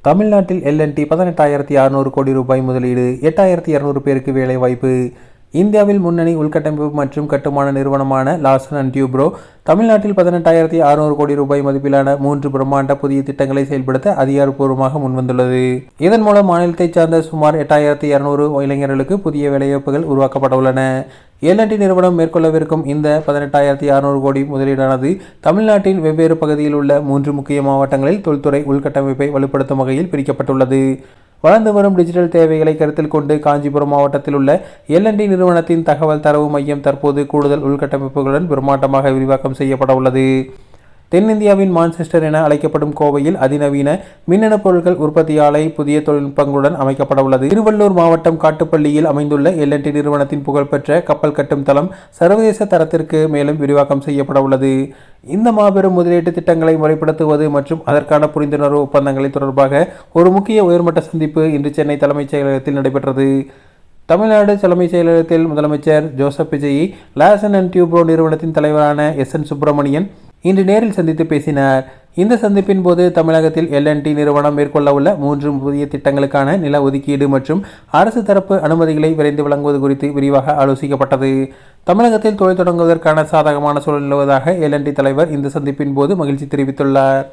தமிழ்நாட்டில் L&T 18,600 கோடி ரூபாய் முதலீடு, 8,200 பேருக்கு வேலைவாய்ப்பு. இந்தியாவில் முன்னணி உள்கட்டமைப்பு மற்றும் கட்டுமான நிறுவனமான லார்சன் அண்ட் டியூப்ரோ தமிழ்நாட்டில் 18,600 கோடி ரூபாய் மதிப்பிலான 3 பிரம்மாண்ட புதிய திட்டங்களை செயல்படுத்த அதிகாரப்பூர்வமாக முன்வந்துள்ளது. இதன் மூலம் மாநிலத்தைச் சார்ந்த சுமார் 8,200 இளைஞர்களுக்கு புதிய வேலைவாய்ப்புகள் உருவாக்கப்பட உள்ளன. L&T நிறுவனம் மேற்கொள்ளவிருக்கும் இந்த 18,600 கோடி முதலீடானது தமிழ்நாட்டின் வெவ்வேறு பகுதியில் உள்ள 3 முக்கிய மாவட்டங்களில் தொழில்துறை உள்கட்டமைப்பை வலுப்படுத்தும் வகையில் பிரிக்கப்பட்டுள்ளது. வளர்ந்து வரும் டிஜிட்டல் தேவைகளை கருத்தில் கொண்டு காஞ்சிபுரம் மாவட்டத்தில் உள்ள L&T நிறுவனத்தின் தகவல் தரவு மையம் தற்போது கூடுதல் உள்கட்டமைப்புகளுடன் பிரம்மாண்டமாக விரிவாக்கம் செய்யப்பட உள்ளது. தென்னிந்தியாவின் மான்செஸ்டர் என அழைக்கப்படும் கோவையில் அதிநவீன மின்னணு பொருட்கள் உற்பத்தி ஆலை புதிய தொழில்நுட்பங்களுடன் அமைக்கப்பட உள்ளது. திருவள்ளூர் மாவட்டம் காட்டுப்பள்ளியில் அமைந்துள்ள L&T நிறுவனத்தின் புகழ்பெற்ற கப்பல் கட்டும் தளம் சர்வதேச தரத்திற்கு மேலும் விரிவாக்கம் செய்யப்பட உள்ளது. இந்த மாபெரும் முதலீட்டு திட்டங்களை முறைப்படுத்துவது மற்றும் அதற்கான புரிந்துணர்வு ஒப்பந்தங்களை தொடர்பாக ஒரு முக்கிய உயர்மட்ட சந்திப்பு இன்று சென்னை தலைமைச் செயலகத்தில் நடைபெற்றது. தமிழ்நாடு தலைமைச் செயலகத்தில் முதலமைச்சர் ஜோசப் விஜயை லார்சன் அண்ட் டியூப்ரோ நிறுவனத்தின் தலைவரான SN சுப்பிரமணியன் இன்று நேரில் சந்தித்து பேசினார். இந்த சந்திப்பின் போது தமிழகத்தில் L&T நிறுவனம் மேற்கொள்ள உள்ள 3 புதிய திட்டங்களுக்கான நில ஒதுக்கீடு மற்றும் அரசு தரப்பு அனுமதிகளை விரைந்து வழங்குவது குறித்து விரிவாக ஆலோசிக்கப்பட்டது. தமிழகத்தில் தொழில் தொடங்குவதற்கான சாதகமான சூழல் நிலவுவதாக L&T தலைவர் இந்த சந்திப்பின் போது மகிழ்ச்சி தெரிவித்துள்ளார்.